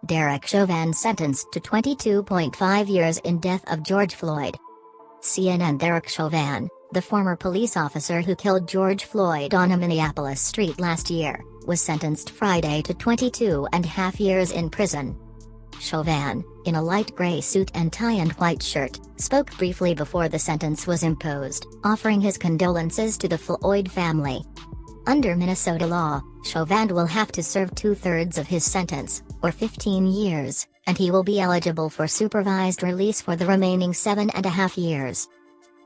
Derek Chauvin sentenced to 22.5 years in death of George Floyd. CNN. Derek Chauvin, the former police officer who killed George Floyd on a Minneapolis street last year, was sentenced Friday to 22.5 years in prison. Chauvin, in a light gray suit and tie and white shirt, spoke briefly before the sentence was imposed, offering his condolences to the Floyd family. Under Minnesota law, Chauvin will have to serve 2/3 of his sentence, or 15 years, and he will be eligible for supervised release for the remaining 7.5 years.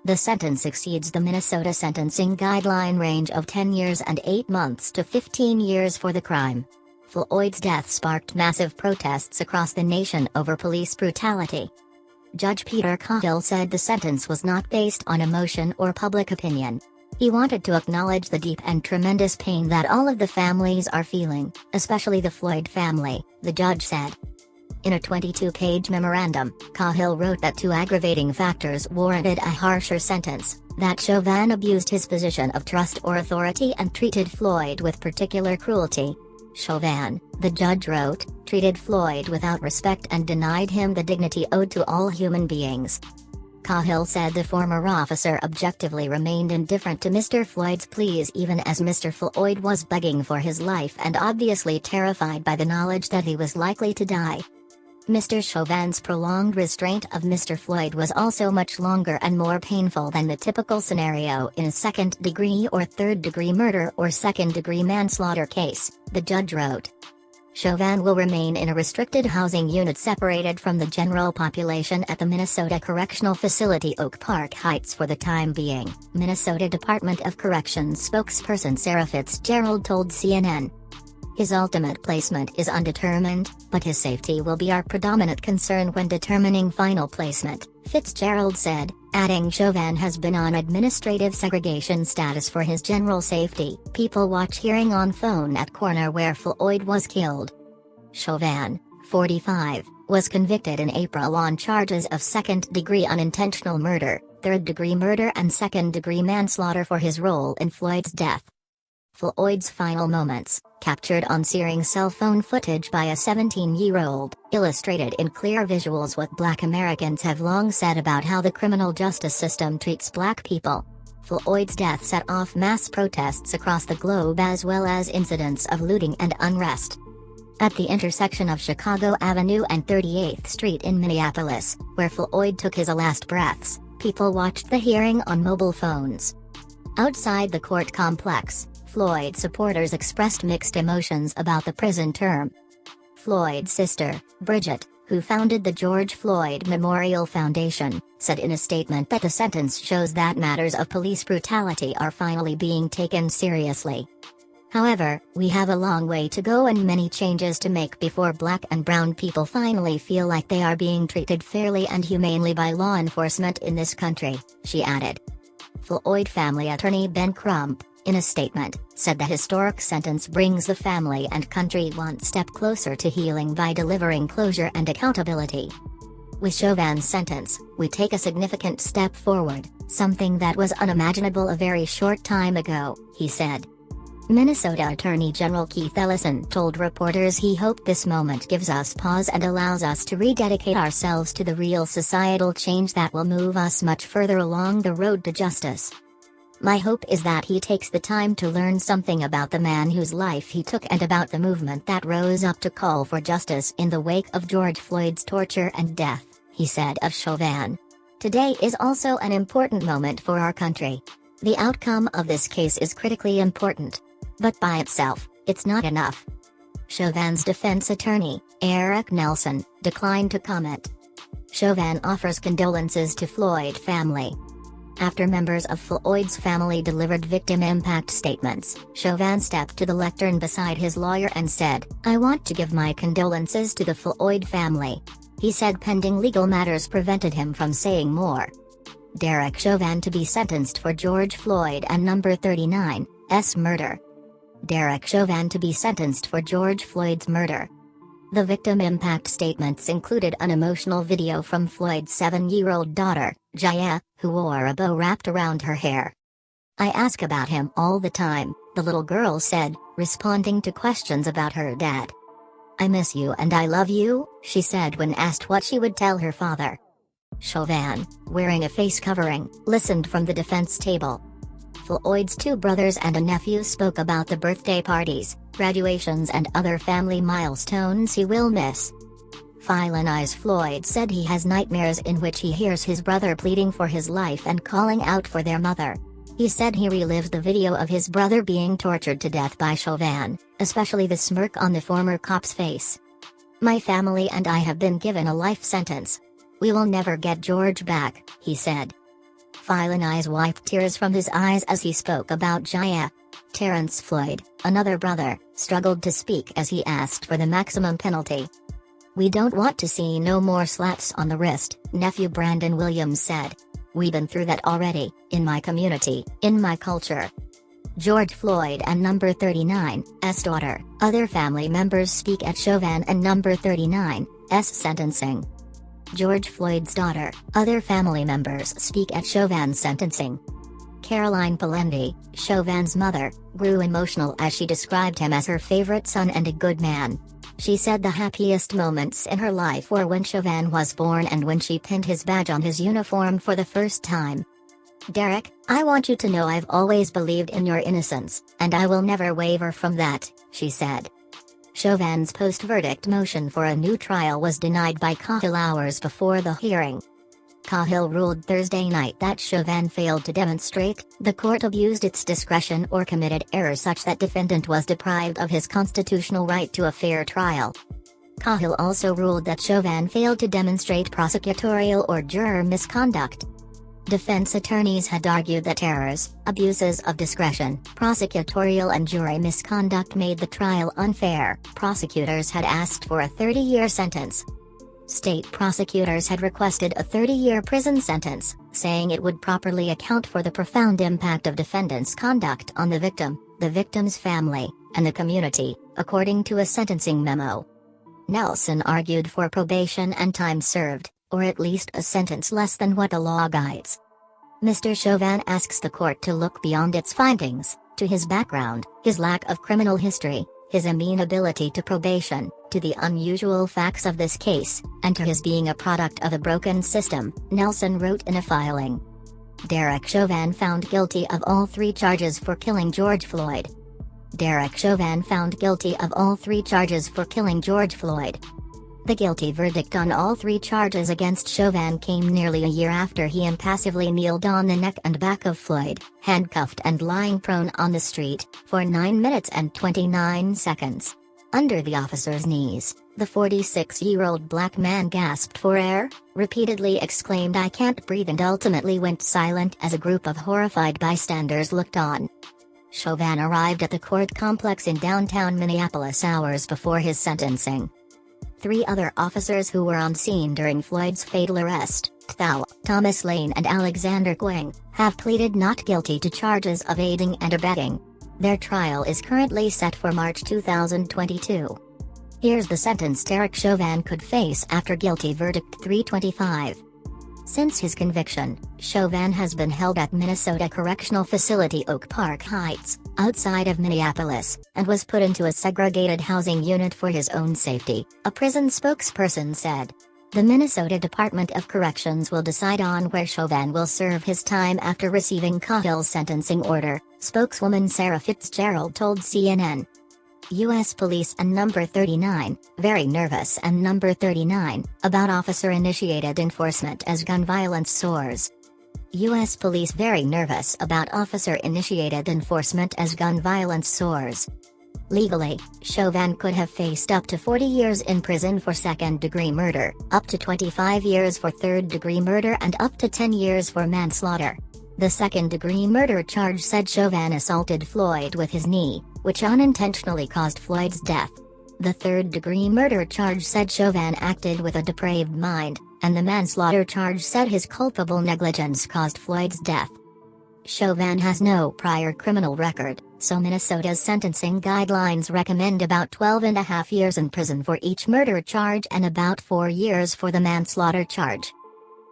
The sentence exceeds the Minnesota sentencing guideline range of 10 years and 8 months to 15 years for the crime. Floyd's death sparked massive protests across the nation over police brutality. Judge Peter Cahill said the sentence was not based on emotion or public opinion. He wanted to acknowledge the deep and tremendous pain that all of the families are feeling, especially the Floyd family, the judge said. In a 22-page memorandum, Cahill wrote that two aggravating factors warranted a harsher sentence, that Chauvin abused his position of trust or authority and treated Floyd with particular cruelty. Chauvin, the judge wrote, treated Floyd without respect and denied him the dignity owed to all human beings. Cahill said the former officer objectively remained indifferent to Mr. Floyd's pleas even as Mr. Floyd was begging for his life and obviously terrified by the knowledge that he was likely to die. Mr. Chauvin's prolonged restraint of Mr. Floyd was also much longer and more painful than the typical scenario in a second-degree or third-degree murder or second-degree manslaughter case, the judge wrote. Chauvin will remain in a restricted housing unit separated from the general population at the Minnesota Correctional Facility Oak Park Heights for the time being, Minnesota Department of Corrections spokesperson Sarah Fitzgerald told CNN. His ultimate placement is undetermined, but his safety will be our predominant concern when determining final placement, Fitzgerald said, adding Chauvin has been on administrative segregation status for his general safety. People watch hearing on phone at corner where Floyd was killed. Chauvin, 45, was convicted in April on charges of second-degree unintentional murder, third-degree murder and second-degree manslaughter for his role in Floyd's death. Floyd's final moments, captured on searing cell phone footage by a 17-year-old, illustrated in clear visuals what Black Americans have long said about how the criminal justice system treats Black people. Floyd's death set off mass protests across the globe as well as incidents of looting and unrest. At the intersection of Chicago Avenue and 38th Street in Minneapolis, where Floyd took his last breaths, people watched the hearing on mobile phones. Outside the court complex, Floyd supporters expressed mixed emotions about the prison term. Floyd's sister, Bridget, who founded the George Floyd Memorial Foundation, said in a statement that the sentence shows that matters of police brutality are finally being taken seriously. However, we have a long way to go and many changes to make before Black and brown people finally feel like they are being treated fairly and humanely by law enforcement in this country, she added. Floyd family attorney Ben Crump, in a statement, said the historic sentence brings the family and country one step closer to healing by delivering closure and accountability. With Chauvin's sentence, we take a significant step forward, something that was unimaginable a very short time ago, he said. Minnesota Attorney General Keith Ellison told reporters he hoped this moment gives us pause and allows us to rededicate ourselves to the real societal change that will move us much further along the road to justice. My hope is that he takes the time to learn something about the man whose life he took and about the movement that rose up to call for justice in the wake of George Floyd's torture and death, he said of Chauvin. Today is also an important moment for our country. The outcome of this case is critically important. But by itself, it's not enough. Chauvin's defense attorney, Eric Nelson, declined to comment. Chauvin offers condolences to Floyd family. After members of Floyd's family delivered victim impact statements, Chauvin stepped to the lectern beside his lawyer and said, "I want to give my condolences to the Floyd family." He said pending legal matters prevented him from saying more. Derek Chauvin to be sentenced for George Floyd and number 39's murder. Derek Chauvin to be sentenced for George Floyd's murder. The victim impact statements included an emotional video from Floyd's 7-year-old daughter, Jaya, who wore a bow wrapped around her hair. "I ask about him all the time," the little girl said, responding to questions about her dad. "I miss you and I love you," she said when asked what she would tell her father. Chauvin, wearing a face covering, listened from the defense table. Floyd's two brothers and a nephew spoke about the birthday parties, graduations and other family milestones he will miss. Filonize Floyd said he has nightmares in which he hears his brother pleading for his life and calling out for their mother. He said he relived the video of his brother being tortured to death by Chauvin, especially the smirk on the former cop's face. "My family and I have been given a life sentence. We will never get George back," he said. Filonize wiped tears from his eyes as he spoke about Jaya. Terrence Floyd, another brother, struggled to speak as he asked for the maximum penalty. "We don't want to see no more slaps on the wrist," nephew Brandon Williams said. "We've been through that already, in my community, in my culture." George Floyd and number 39's daughter, other family members speak at Chauvin and number 39's sentencing. George Floyd's daughter, other family members speak at Chauvin's sentencing. Caroline Palendi, Chauvin's mother, grew emotional as she described him as her favorite son and a good man. She said the happiest moments in her life were when Chauvin was born and when she pinned his badge on his uniform for the first time. "Derek, I want you to know I've always believed in your innocence, and I will never waver from that," she said. Chauvin's post-verdict motion for a new trial was denied by Cahill hours before the hearing. Cahill ruled Thursday night that Chauvin failed to demonstrate the court abused its discretion or committed error such that defendant was deprived of his constitutional right to a fair trial. Cahill also ruled that Chauvin failed to demonstrate prosecutorial or juror misconduct. Defense attorneys had argued that errors, abuses of discretion, prosecutorial and jury misconduct made the trial unfair. Prosecutors had asked for a 30-year sentence. State prosecutors had requested a 30-year prison sentence, saying it would properly account for the profound impact of defendant's conduct on the victim's family, and the community, according to a sentencing memo. Nelson argued for probation and time served, or at least a sentence less than what the law guides. Mr. Chauvin asks the court to look beyond its findings, to his background, his lack of criminal history, his amenability to probation, to the unusual facts of this case, and to his being a product of a broken system, Nelson wrote in a filing. Derek Chauvin found guilty of all three charges for killing George Floyd. Derek Chauvin found guilty of all three charges for killing George Floyd. The guilty verdict on all three charges against Chauvin came nearly a year after he impassively kneeled on the neck and back of Floyd, handcuffed and lying prone on the street, for 9 minutes and 29 seconds. Under the officer's knees, the 46-year-old black man gasped for air, repeatedly exclaimed "I can't breathe" and ultimately went silent as a group of horrified bystanders looked on. Chauvin arrived at the court complex in downtown Minneapolis hours before his sentencing. Three other officers who were on scene during Floyd's fatal arrest, Thomas Lane and Alexander Quing, have pleaded not guilty to charges of aiding and abetting. Their trial is currently set for March 2022. Here's the sentence Derek Chauvin could face after guilty verdict 325. Since his conviction, Chauvin has been held at Minnesota Correctional Facility Oak Park Heights, outside of Minneapolis, and was put into a segregated housing unit for his own safety, a prison spokesperson said. The Minnesota Department of Corrections will decide on where Chauvin will serve his time after receiving Cahill's sentencing order, spokeswoman Sarah Fitzgerald told CNN. U.S. Police and number 39, very nervous and number 39, about officer-initiated enforcement as gun violence soars. U.S. Police very nervous about officer-initiated enforcement as gun violence soars. Legally, Chauvin could have faced up to 40 years in prison for second-degree murder, up to 25 years for third-degree murder and up to 10 years for manslaughter. The second-degree murder charge said Chauvin assaulted Floyd with his knee, which unintentionally caused Floyd's death. The third-degree murder charge said Chauvin acted with a depraved mind, and the manslaughter charge said his culpable negligence caused Floyd's death. Chauvin has no prior criminal record, so Minnesota's sentencing guidelines recommend about 12.5 years in prison for each murder charge and about 4 years for the manslaughter charge.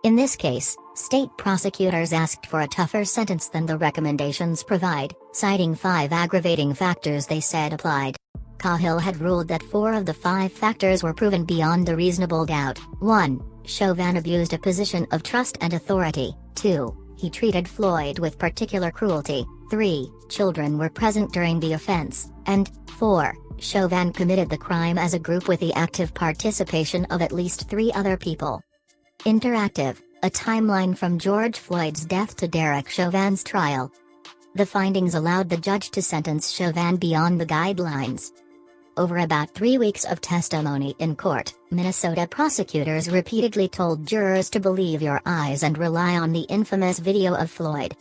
In this case, state prosecutors asked for a tougher sentence than the recommendations provide, citing 5 aggravating factors they said applied. Cahill had ruled that 4 of the 5 factors were proven beyond a reasonable doubt. 1. Chauvin abused a position of trust and authority. 2. He treated Floyd with particular cruelty. 3. Children were present during the offense. And 4. Chauvin committed the crime as a group with the active participation of at least 3 other people. Interactive, a timeline from George Floyd's death to Derek Chauvin's trial. The findings allowed the judge to sentence Chauvin beyond the guidelines. Over about 3 weeks of testimony in court, Minnesota prosecutors repeatedly told jurors to believe your eyes and rely on the infamous video of Floyd.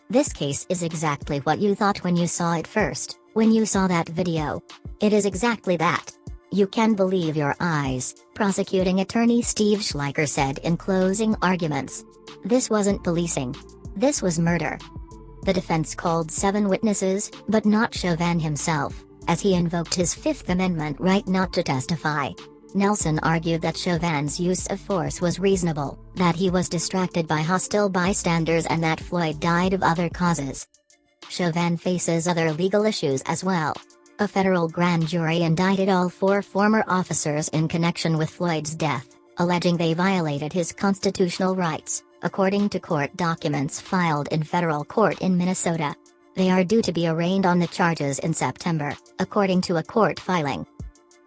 This case is exactly what you thought when you saw it first, when you saw that video. It is exactly that. You can believe your eyes, prosecuting attorney Steve Schleicher said in closing arguments. This wasn't policing. This was murder. The defense called 7 witnesses, but not Chauvin himself, as he invoked his Fifth Amendment right not to testify. Nelson argued that Chauvin's use of force was reasonable, that he was distracted by hostile bystanders and that Floyd died of other causes. Chauvin faces other legal issues as well. A federal grand jury indicted all 4 former officers in connection with Floyd's death, alleging they violated his constitutional rights, according to court documents filed in federal court in Minnesota. They are due to be arraigned on the charges in September, according to a court filing.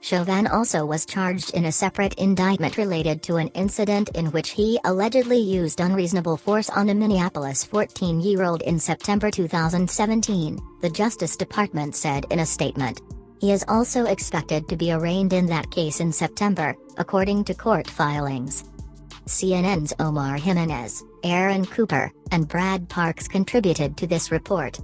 Chauvin also was charged in a separate indictment related to an incident in which he allegedly used unreasonable force on a Minneapolis 14-year-old in September 2017, the Justice Department said in a statement. He is also expected to be arraigned in that case in September, according to court filings. CNN's Omar Jimenez, Aaron Cooper, and Brad Parks contributed to this report.